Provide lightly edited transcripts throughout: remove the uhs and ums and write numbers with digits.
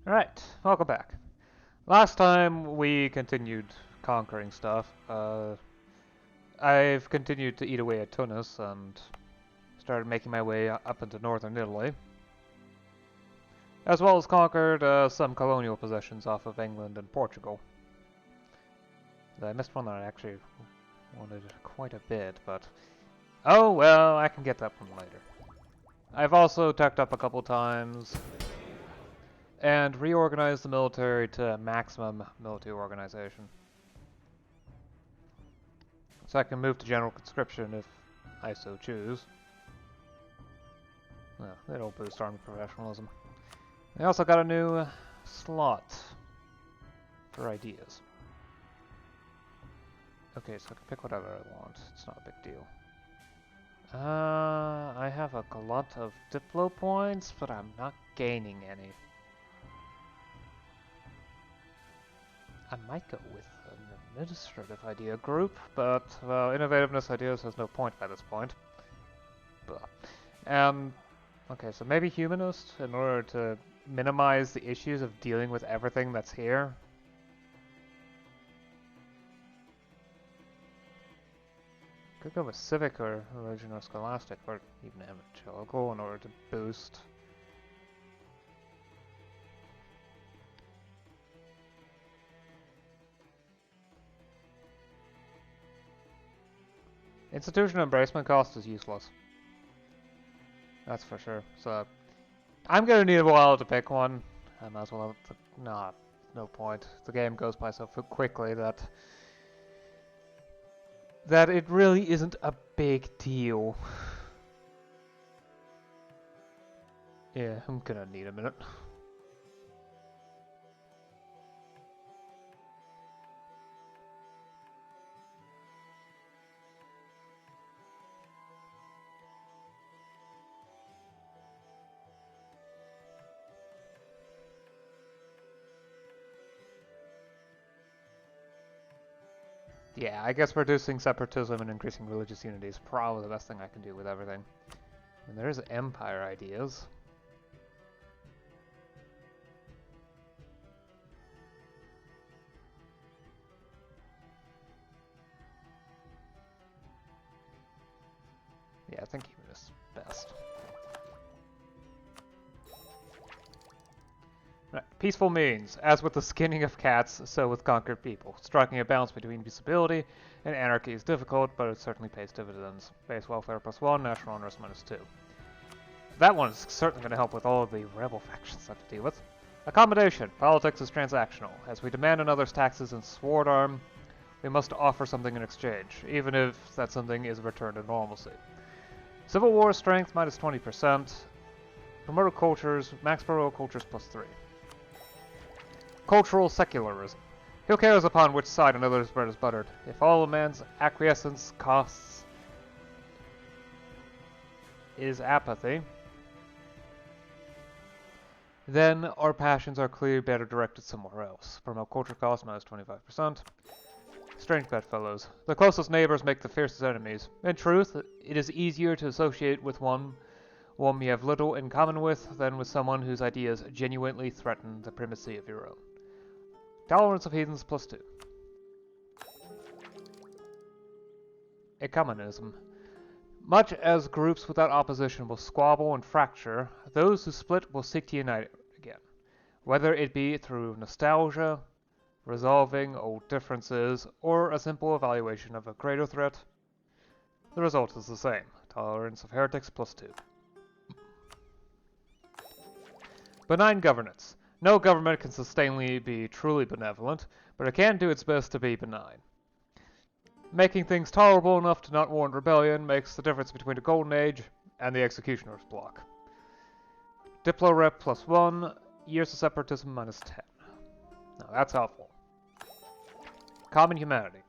Alright, welcome back. Last time we continued conquering stuff. I've continued to eat away at Tunis and started making my way up into northern Italy. As well as conquered some colonial possessions off of England and Portugal. I missed one that I actually wanted quite a bit, but... oh well, I can get that one later. I've also tucked up a couple times and reorganized the military to maximum military organization. So I can move to general conscription if I so choose. Well, it'll boost army professionalism. I also got a new slot for ideas. Okay, so I can pick whatever I want. It's not a big deal. I have a glut of Diplo points, but I'm not gaining any. I might go with an administrative idea group, but, well, innovativeness ideas has no point by this point. Okay, so maybe humanist in order to minimize the issues of dealing with everything that's here. Could go with civic or religion or scholastic or even evangelical in order to boost. Institutional embracement cost is useless. That's for sure. So I'm gonna need a while to pick one. I might as well have to, nah, no point. The game goes by so quickly that it really isn't a big deal. Yeah, I'm gonna need a minute. Yeah, I guess reducing separatism and increasing religious unity is probably the best thing I can do with everything. And there's empire ideas. Yeah, I think humanist is best. Right. Peaceful means, as with the skinning of cats, so with conquered people. Striking a balance between peaceability and anarchy is difficult, but it certainly pays dividends. Base welfare +1, national honors -2. That one is certainly going to help with all of the rebel factions I have to deal with. Accommodation. Politics is transactional. As we demand another's taxes and sword arm, we must offer something in exchange, even if that something is a return to normalcy. Civil war strength -20%. Promoted cultures, max promoted cultures +3. Cultural secularism. Who cares upon which side another's bread is buttered? If all a man's acquiescence costs is apathy, then our passions are clearly better directed somewhere else. Promote culture cost -25%. Strange bedfellows. The closest neighbors make the fiercest enemies. In truth, it is easier to associate with one you have little in common with than with someone whose ideas genuinely threaten the primacy of your own. Tolerance of heathens +2. Ecumenism. Much as groups without opposition will squabble and fracture, those who split will seek to unite again, whether it be through nostalgia, resolving old differences, or a simple evaluation of a greater threat. The result is the same. Tolerance of heretics +2. Benign governance. No government can sustainably be truly benevolent, but it can do its best to be benign. Making things tolerable enough to not warrant rebellion makes the difference between a golden age and the executioner's block. Diplo rep +1, years of separatism -10. Now that's helpful. Common humanity.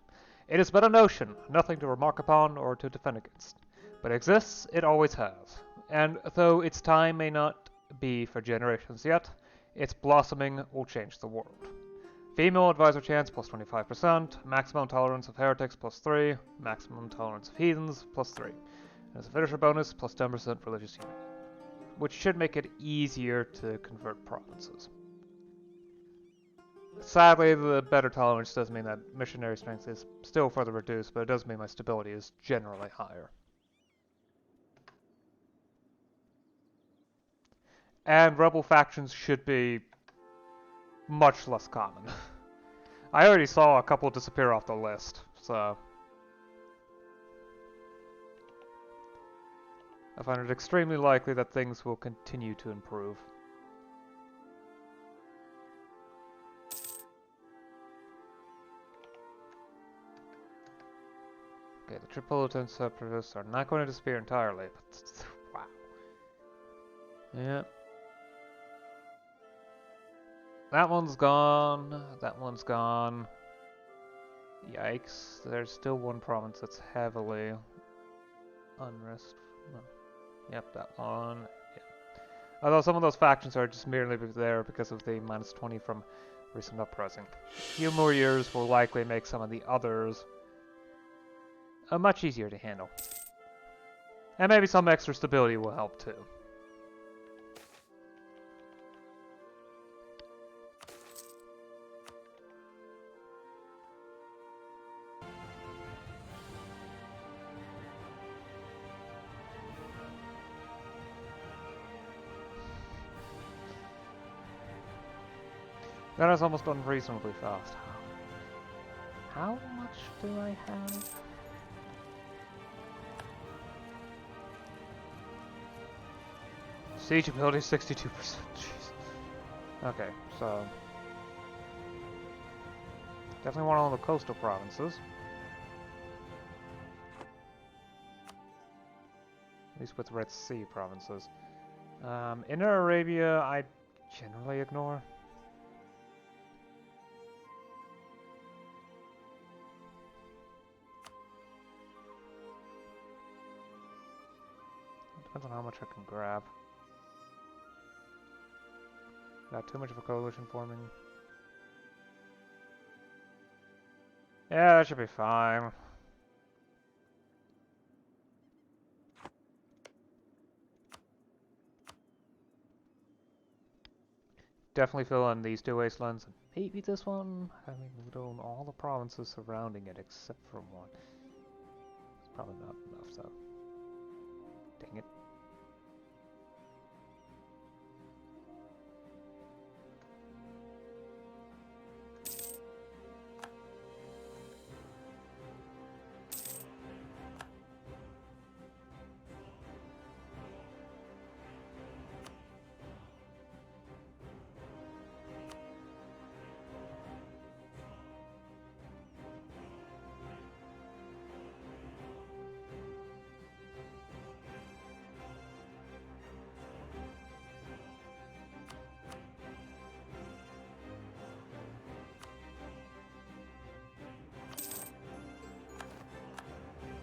It is but a notion, nothing to remark upon or to defend against. But exists, it always has. And though its time may not be for generations yet, its blossoming will change the world. Female advisor chance +25%, maximum tolerance of heretics +3, maximum tolerance of heathens +3. And as a finisher bonus, +10% religious unity, which should make it easier to convert provinces. Sadly, the better tolerance does mean that missionary strength is still further reduced, but it does mean my stability is generally higher. And rebel factions should be much less common. I already saw a couple disappear off the list, so I find it extremely likely that things will continue to improve. Okay, the Tripolitan separatists are not going to disappear entirely, but wow. Yeah. That one's gone. That one's gone. Yikes. There's still one province that's heavily unrest. No. Yep, that one. Yeah. Although some of those factions are just merely there because of the -20 from recent uprising. A few more years will likely make some of the others much easier to handle. And maybe some extra stability will help too. That is almost unreasonably fast. How much do I have? Siege ability 62%. Jeez. Okay, so definitely want all the coastal provinces. At least with Red Sea provinces. Inner Arabia, I generally ignore. Depends on how much I can grab. Got too much of a coalition forming. Yeah, that should be fine. Definitely fill in these two wastelands. And maybe this one. I mean, we own all the provinces surrounding it except for one. It's probably not enough, though. Dang it.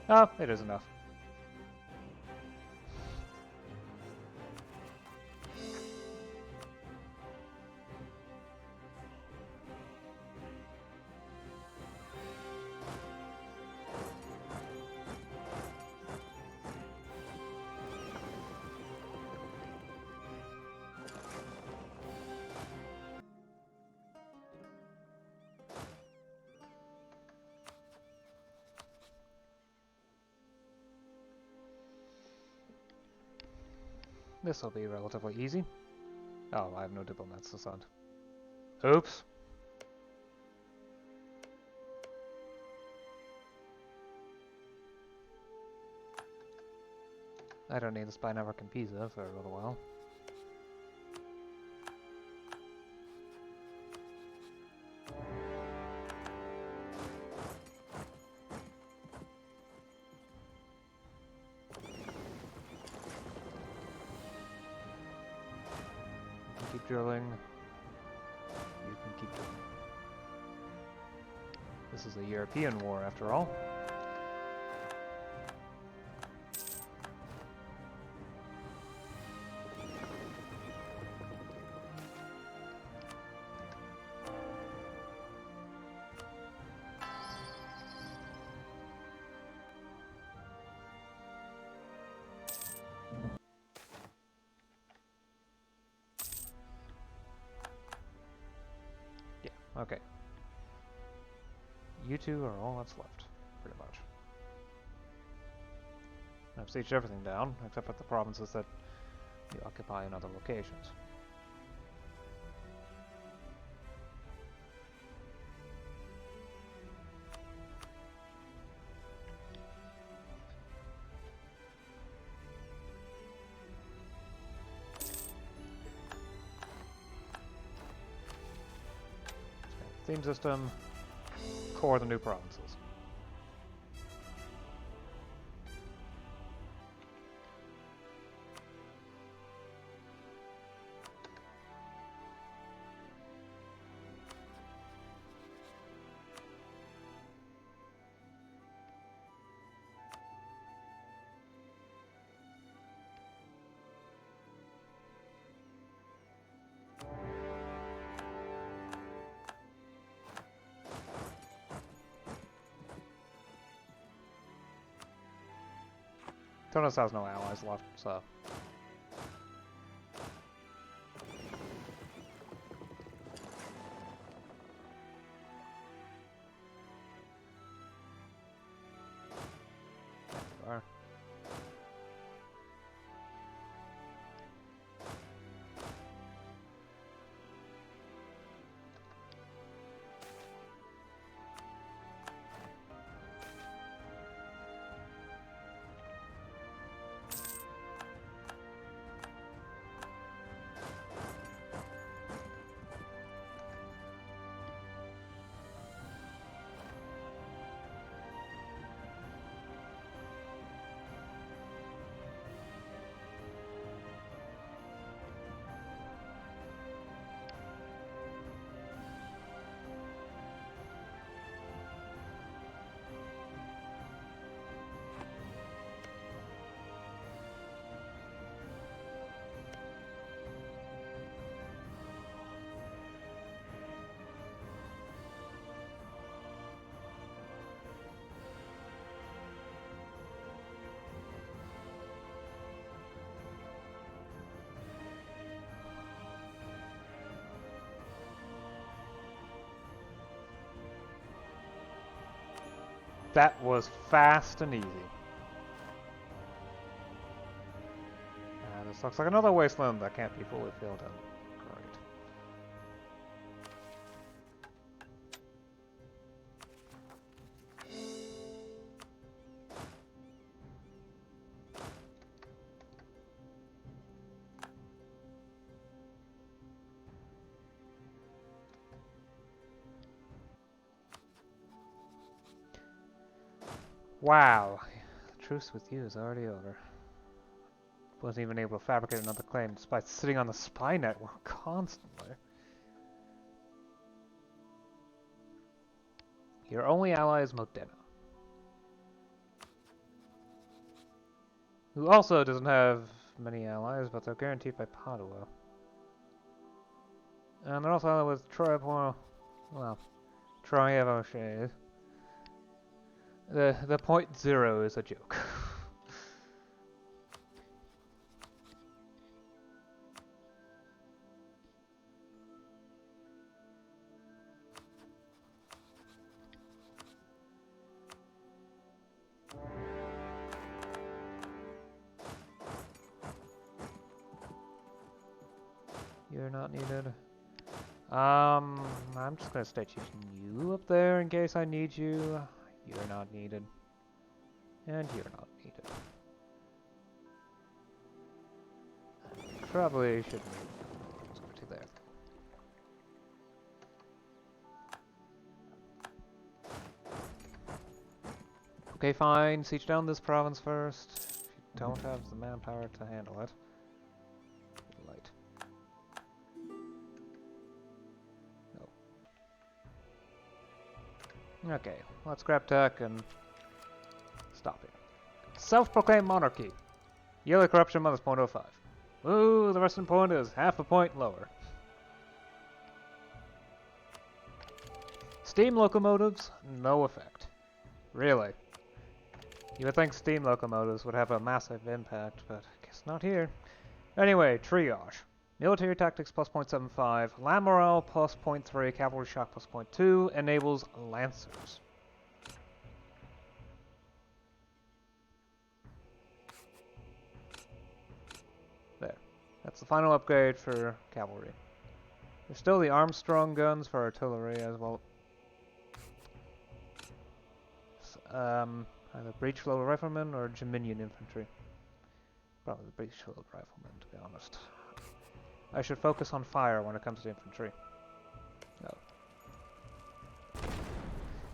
Oh, it is enough. This will be relatively easy. Oh, I have no diplomats to send. Oops. I don't need the spy network in Pisa for a little while. Keep drilling. You can keep drilling. This is a European war, after all. Okay. You two are all that's left, pretty much. I've sieged everything down, except for the provinces that you occupy in other locations. Theme system, core the new provinces. Tonos has no allies left, so... There you are. That was fast and easy. And this looks like another wasteland that can't be fully filled in. Great. Wow, the truce with you is already over. Wasn't even able to fabricate another claim despite sitting on the spy network constantly. Your only ally is Modena, who also doesn't have many allies, but they're guaranteed by Padua. And they're also allied with Troy, well, Troy. The point zero is a joke. You're not needed. I'm just gonna stay teaching you up there in case I need you. You're not needed. And you're not needed. Probably shouldn't need to there. Okay, fine. Siege down this province first. If you don't have the manpower to handle it. Light. No. Okay, let's grab tech and stop here. Self-proclaimed monarchy. Yearly corruption minus 0.05. Ooh, the resting point is half a point lower. Steam locomotives, no effect. Really. You would think steam locomotives would have a massive impact, but I guess not here. Anyway, triage. Military tactics plus 0.75, land morale plus 0.3, cavalry shock plus 0.2, enables lancers. There. That's the final upgrade for cavalry. There's still the Armstrong guns for artillery as well. Either breech-load riflemen or Geminian infantry. Probably the breech-load riflemen, to be honest. I should focus on fire when it comes to infantry. Oh.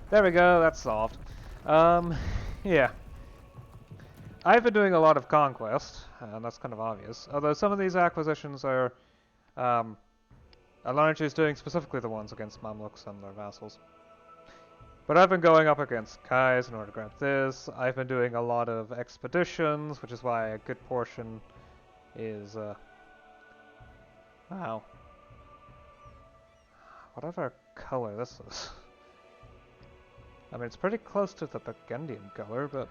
There we go, that's solved. Yeah. I've been doing a lot of conquest, and that's kind of obvious. Although some of these acquisitions are, Alarnage is doing specifically the ones against Mamluks and their vassals. But I've been going up against Kais in order to grab this. I've been doing a lot of expeditions, which is why a good portion is, wow. Whatever color this is. I mean, it's pretty close to the Burgundian color, but...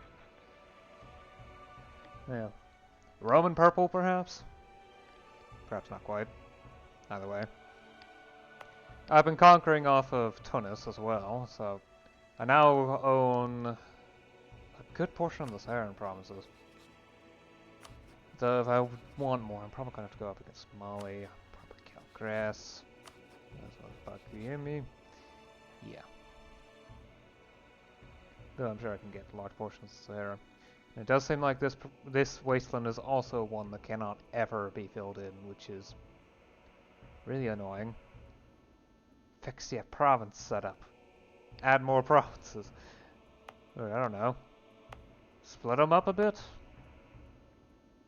yeah. Roman purple, perhaps? Perhaps not quite. Either way. I've been conquering off of Tunis as well, so... I now own a good portion of the Saharan provinces. So if I want more, I'm probably going to have to go up against Mali, probably Calgras, as well as Bakuyemi. Yeah. Though I'm sure I can get large portions of Sahara. And it does seem like this wasteland is also one that cannot ever be filled in, which is really annoying. Fix the province setup. Add more provinces. I don't know. Split them up a bit?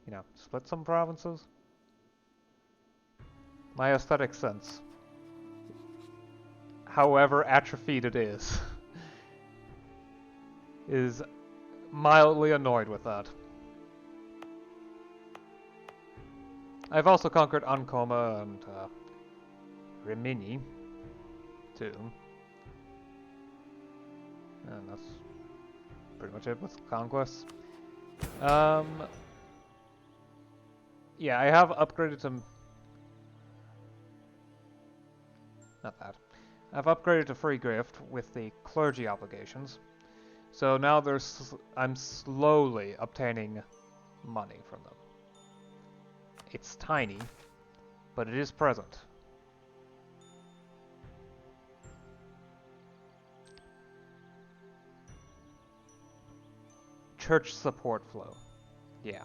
You know, split some provinces? My aesthetic sense, however atrophied it is mildly annoyed with that. I've also conquered Ancona and Rimini, too. And that's pretty much it with conquests. Yeah, I have upgraded to... not that. I've upgraded to free gift with the clergy obligations. So now I'm slowly obtaining money from them. It's tiny, but it is present. Church support flow. Yeah.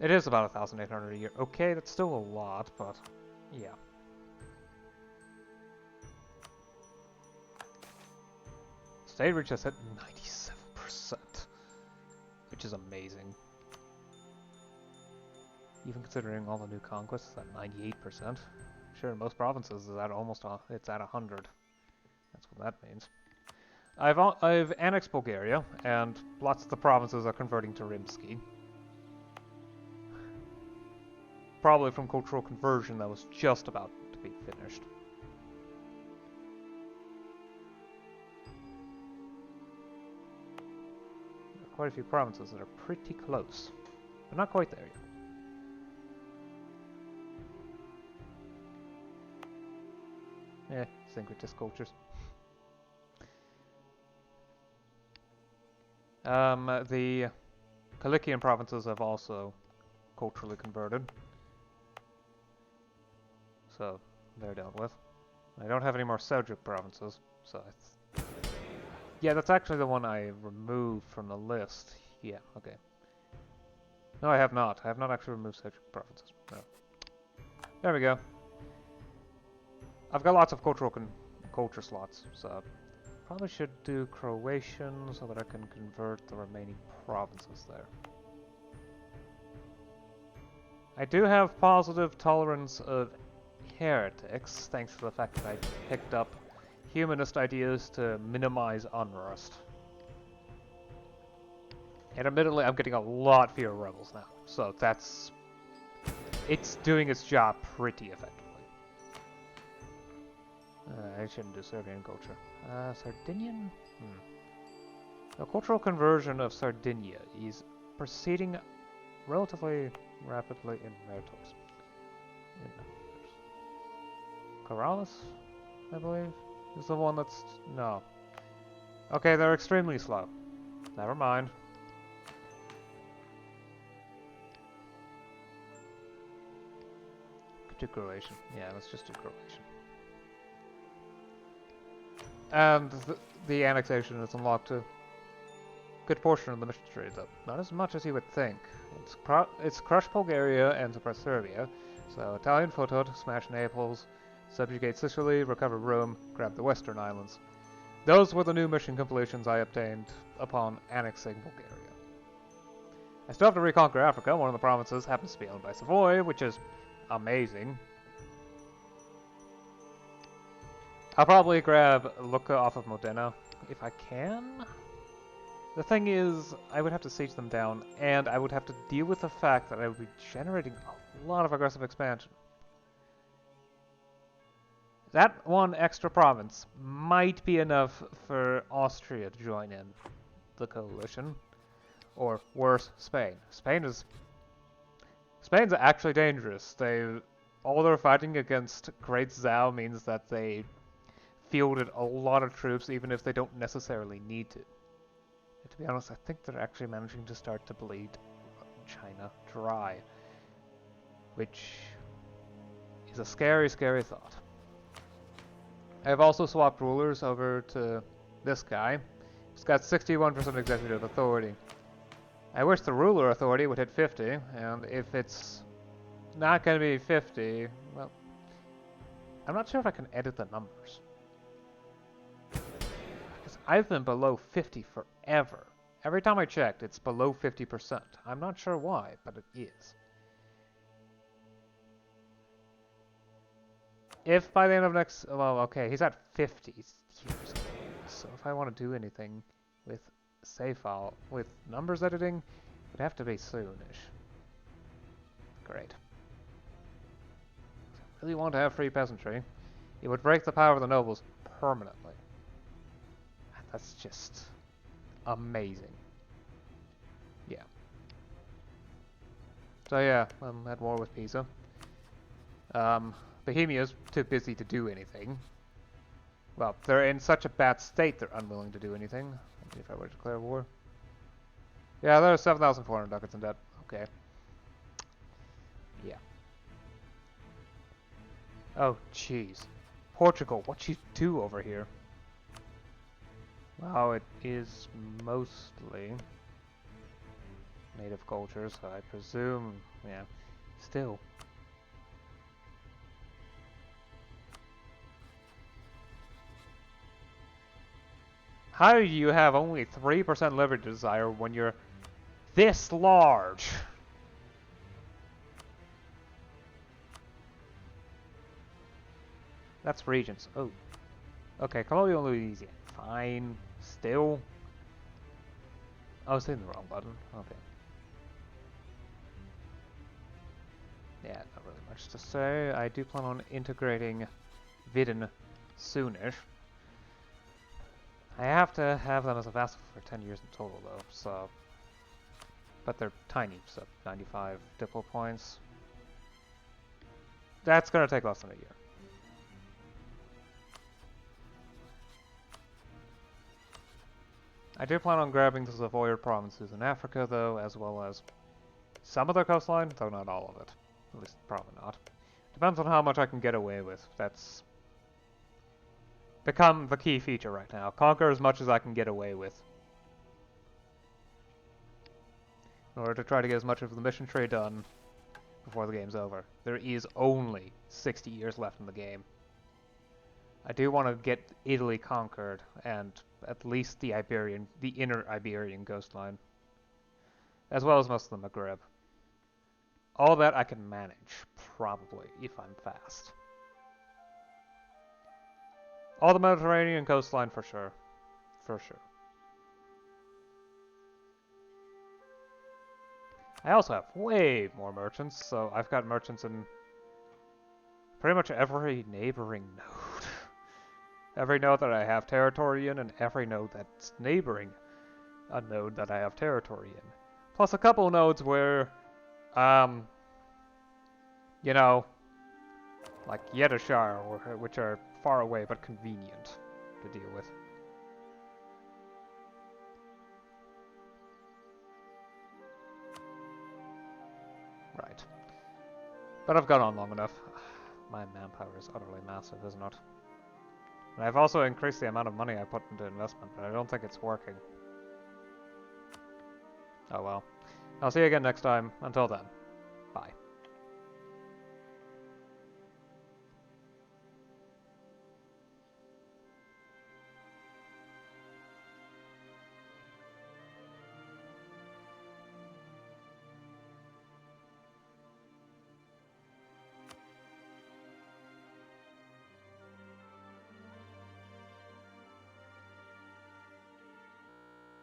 It is about 1,800 a year. Okay, that's still a lot, but yeah. State reach has hit 97%, which is amazing. Even considering all the new conquests at 98%. Sure, in most provinces is at almost it's at 100. That's what that means. I've annexed Bulgaria, and lots of the provinces are converting to Rimsky. Probably from cultural conversion that was just about to be finished. There are quite a few provinces that are pretty close, but not quite there yet. Syncretist cultures. The Kalikian provinces have also culturally converted. So, they're dealt with. I don't have any more Seljuk provinces, so it's... yeah, that's actually the one I removed from the list. Yeah, okay. No, I have not. I have not actually removed Seljuk provinces. No. There we go. I've got lots of culture slots, so... probably should do Croatian so that I can convert the remaining provinces there. I do have positive tolerance of heretics, thanks to the fact that I picked up humanist ideas to minimize unrest. And admittedly, I'm getting a lot fewer rebels now, so that's... it's doing its job pretty effectively. I shouldn't do Serbian culture. Sardinian? The cultural conversion of Sardinia is proceeding relatively rapidly in Meritos. In Corrales, I believe, is the one that's... no. Okay, they're extremely slow. Never mind. Do Croatian. Yeah, let's just do Croatian. And the annexation is unlocked to a good portion of the mission tree, though not as much as you would think. It's crush Bulgaria and suppress Serbia, so Italian foothold, smash Naples, subjugate Sicily, recover Rome, grab the Western Islands. Those were the new mission completions I obtained upon annexing Bulgaria. I still have to reconquer Africa. One of the provinces happens to be owned by Savoy, which is amazing. I'll probably grab Lucca off of Modena if I can. The thing is, I would have to siege them down, and I would have to deal with the fact that I would be generating a lot of aggressive expansion. That one extra province might be enough for Austria to join in the coalition. Or worse, Spain. Spain's actually dangerous. All their fighting against Great Zhao means that they fielded a lot of troops even if they don't necessarily need to. And to be honest, I think they're actually managing to start to bleed China dry. Which is a scary, scary thought. I've also swapped rulers over to this guy. He's got 61% executive authority. I wish the ruler authority would hit 50, and if it's not going to be 50, well, I'm not sure if I can edit the numbers. Because I've been below 50 forever. Every time I checked, it's below 50%. I'm not sure why, but it is. If by the end of next... well, okay, he's at 50 years. So if I want to do anything with save file, with numbers editing, it would have to be soonish. Great. I really want to have free peasantry. It would break the power of the nobles permanently. That's just amazing. Yeah. So yeah, I'm at war with Pisa. Bohemia's too busy to do anything. Well, they're in such a bad state they're unwilling to do anything. If I were to declare war. Yeah, there's 7,400 ducats in debt. Okay. Yeah. Oh, jeez. Portugal, what you do over here? Well, it is mostly native culture, so I presume, yeah, still. How do you have only 3% liberty desire when you're this large? That's regions. Oh. Okay, Colonial Louisiana. Fine. Still. I was hitting the wrong button. Okay. Yeah, not really much to say. I do plan on integrating Vidin soonish. I have to have them as a vassal for 10 years in total, though, so... But they're tiny, so 95 diplo points. That's gonna take less than a year. I do plan on grabbing the Savoy provinces in Africa, though, as well as some of their coastline, though not all of it. At least, probably not. Depends on how much I can get away with. That's become the key feature right now. Conquer as much as I can get away with. In order to try to get as much of the mission tree done before the game's over. There is only 60 years left in the game. I do want to get Italy conquered, and at least the inner Iberian coastline. As well as most of the Maghreb. All that I can manage, probably, if I'm fast. All the Mediterranean coastline for sure. For sure. I also have way more merchants, so I've got merchants in pretty much every neighboring node. Every node that I have territory in, and every node that's neighboring a node that I have territory in. Plus a couple nodes where You know, like Yedishire, which are far away but convenient to deal with. Right. But I've gone on long enough. My manpower is utterly massive, isn't it? And I've also increased the amount of money I put into investment, but I don't think it's working. Oh well. I'll see you again next time. Until then.